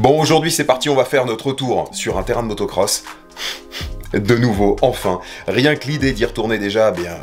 Bon, aujourd'hui c'est parti, on va faire notre tour sur un terrain de motocross. De nouveau, enfin, rien que l'idée d'y retourner déjà, bien,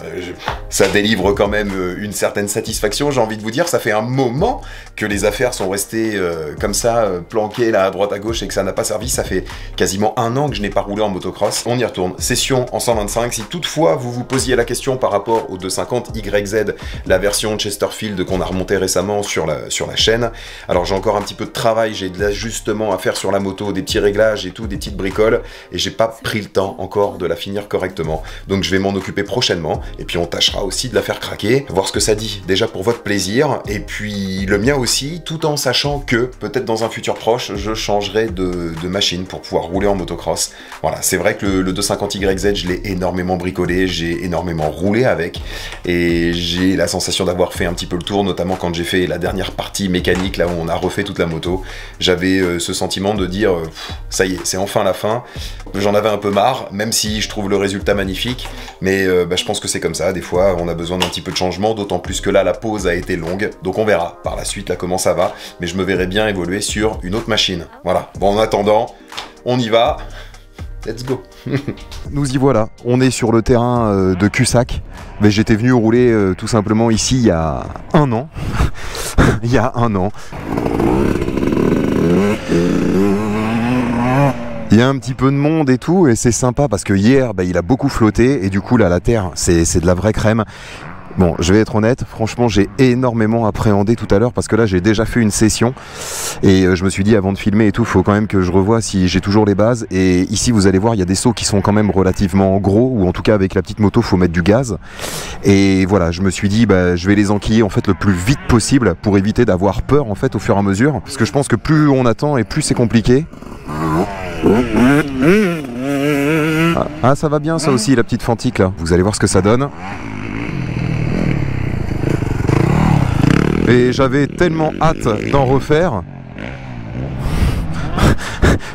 ça délivre quand même une certaine satisfaction, j'ai envie de vous dire. Ça fait un moment que les affaires sont restées comme ça, planquées là à droite à gauche et que ça n'a pas servi. Ça fait quasiment un an que je n'ai pas roulé en motocross. On y retourne, session en 125. Si toutefois vous vous posiez la question par rapport au 250 YZ, la version Chesterfield qu'on a remonté récemment sur la chaîne, alors j'ai encore un petit peu de travail, j'ai de l'ajustement à faire sur la moto, des petits réglages et tout, des petites bricoles, et j'ai pas pris le temps encore de la finir correctement. Donc je vais m'en occuper prochainement, et puis on tâchera aussi de la faire craquer, voir ce que ça dit, déjà pour votre plaisir, et puis le mien aussi, tout en sachant que, peut-être dans un futur proche, je changerai de machine pour pouvoir rouler en motocross. Voilà, c'est vrai que le 250 YZ, je l'ai énormément bricolé, j'ai énormément roulé avec, et j'ai la sensation d'avoir fait un petit peu le tour, notamment quand j'ai fait la dernière partie mécanique, là où on a refait toute la moto. J'avais ce sentiment de dire, ça y est, c'est enfin la fin. J'en avais un peu marre, même si je trouve le résultat magnifique, mais je pense que c'est comme ça, des fois on a besoin d'un petit peu de changement, d'autant plus que là la pause a été longue, donc on verra par la suite là comment ça va, mais je me verrai bien évoluer sur une autre machine. Voilà, bon en attendant, on y va, let's go. Nous y voilà, on est sur le terrain de Cussac, mais j'étais venu rouler tout simplement ici il y a un an, il y a un an. Il y a un petit peu de monde et tout, et c'est sympa parce que hier, il a beaucoup flotté, et du coup là la terre, c'est de la vraie crème. Bon, je vais être honnête, franchement j'ai énormément appréhendé tout à l'heure parce que là j'ai déjà fait une session et je me suis dit avant de filmer et tout, faut quand même que je revoie si j'ai toujours les bases. Et ici vous allez voir, il y a des sauts qui sont quand même relativement gros, ou en tout cas avec la petite moto faut mettre du gaz. Et voilà, je me suis dit je vais les enquiller en fait le plus vite possible pour éviter d'avoir peur en fait au fur et à mesure, parce que je pense que plus on attend et plus c'est compliqué. Ah, ça va bien ça aussi, la petite Fantique là, vous allez voir ce que ça donne. Et j'avais tellement hâte d'en refaire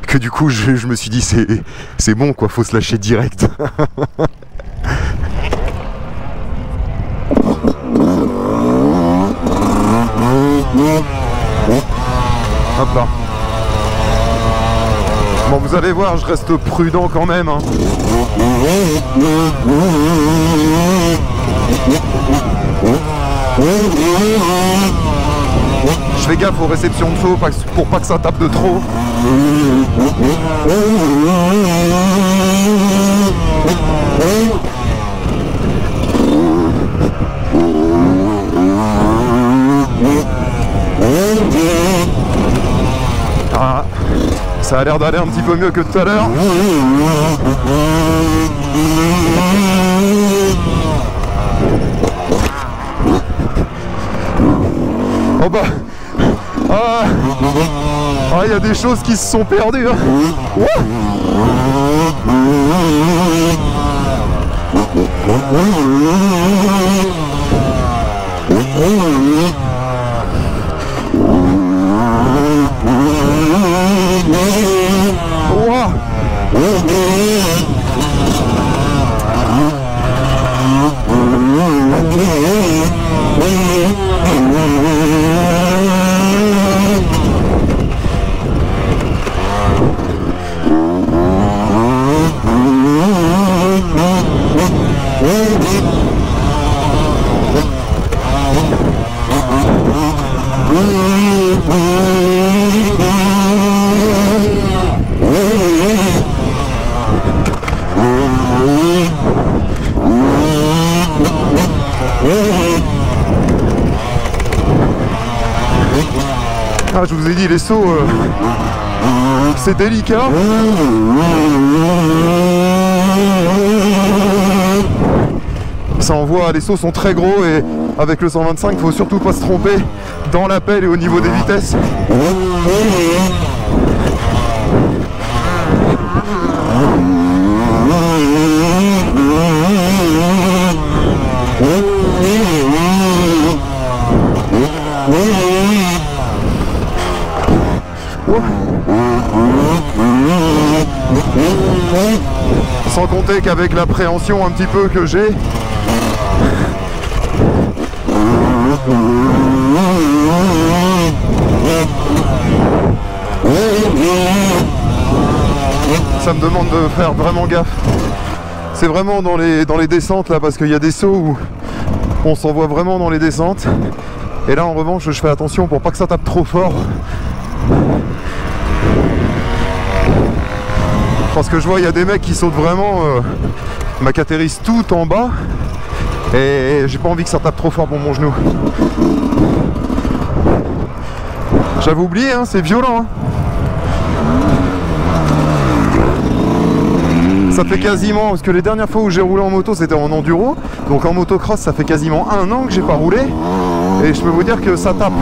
que du coup je me suis dit c'est bon quoi, faut se lâcher direct. Hop là. Bon, vous allez voir, je reste prudent quand même, hein. Je fais gaffe aux réceptions de saut pour pas que ça tape de trop. Ah, ça a l'air d'aller un petit peu mieux que tout à l'heure. Oh bah, il y a des choses qui se sont perdues, hein. Ah, je vous ai dit, les sauts, c'est délicat. Ça envoie, les sauts sont très gros, et avec le 125, il faut surtout pas se tromper dans l'appel et au niveau des vitesses. Sans compter qu'avec l'appréhension un petit peu que j'ai, Ça me demande de faire vraiment gaffe. C'est vraiment dans les descentes là, parce qu'il y a des sauts où on s'envoie vraiment dans les descentes. Et là en revanche je fais attention pour pas que ça tape trop fort. Parce que je vois il y a des mecs qui sautent vraiment, qui atterrissent tout en bas. Et j'ai pas envie que ça tape trop fort pour mon genou. J'avais oublié, hein, c'est violent. Hein. Ça fait quasiment, parce que les dernières fois où j'ai roulé en moto c'était en enduro. Donc en motocross ça fait quasiment 1 an que j'ai pas roulé. Et je peux vous dire que ça tape.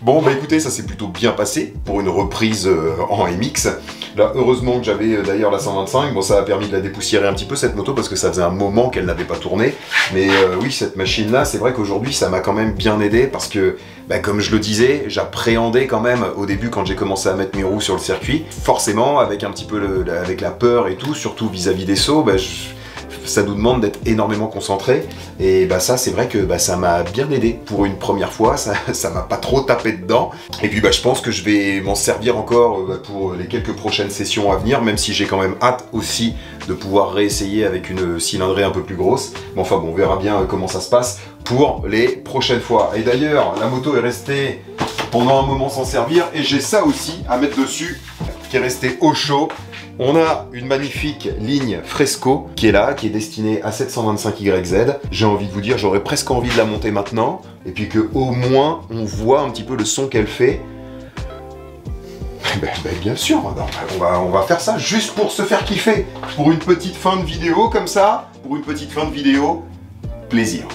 Bon bah écoutez, ça s'est plutôt bien passé pour une reprise en MX. Là heureusement que j'avais d'ailleurs la 125, bon ça a permis de la dépoussiérer un petit peu cette moto parce que ça faisait un moment qu'elle n'avait pas tourné. Mais oui, cette machine là, c'est vrai qu'aujourd'hui ça m'a quand même bien aidé parce que bah, comme je le disais, j'appréhendais quand même au début quand j'ai commencé à mettre mes roues sur le circuit. Forcément avec un petit peu avec la peur et tout, surtout vis-à-vis des sauts, bah, ça nous demande d'être énormément concentré et bah ça c'est vrai que bah, ça m'a bien aidé pour une première fois, ça m'a pas trop tapé dedans et puis bah je pense que je vais m'en servir encore pour les quelques prochaines sessions à venir, même si j'ai quand même hâte aussi de pouvoir réessayer avec une cylindrée un peu plus grosse, mais enfin bon on verra bien comment ça se passe pour les prochaines fois. Et d'ailleurs la moto est restée pendant un moment sans servir et j'ai ça aussi à mettre dessus qui est resté au chaud. On a une magnifique ligne Fresco qui est là, qui est destinée à 725YZ. J'ai envie de vous dire, j'aurais presque envie de la monter maintenant. Et puis que au moins, on voit un petit peu le son qu'elle fait. Bien sûr, on va faire ça juste pour se faire kiffer. Pour une petite fin de vidéo comme ça, pour une petite fin de vidéo, plaisir.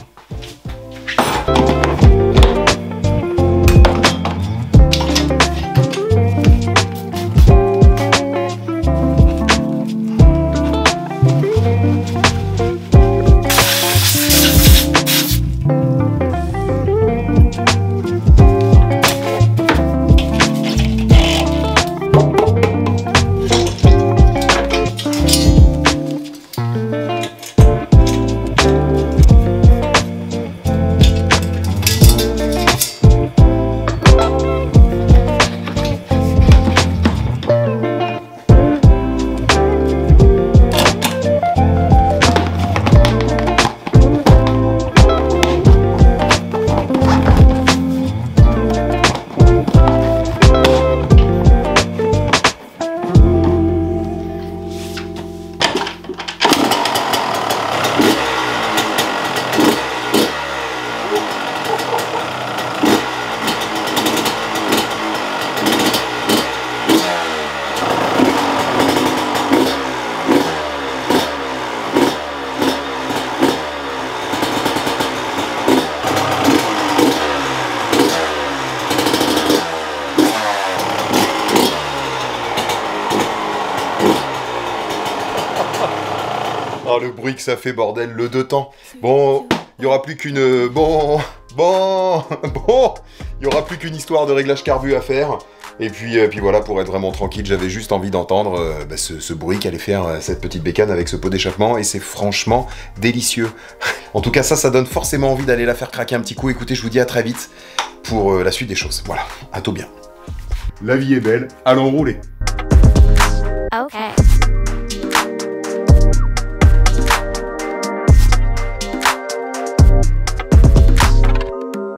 Oh, le bruit que ça fait, bordel, le deux temps. Bon, il y aura plus qu'une... Bon, il y aura plus qu'une histoire de réglage carbu à faire. Et puis voilà, pour être vraiment tranquille, j'avais juste envie d'entendre ce bruit qu'allait faire cette petite bécane avec ce pot d'échappement, et c'est franchement délicieux. En tout cas, ça donne forcément envie d'aller la faire craquer un petit coup. Écoutez, je vous dis à très vite pour la suite des choses. Voilà, à tout bien. La vie est belle, allons rouler. Okay.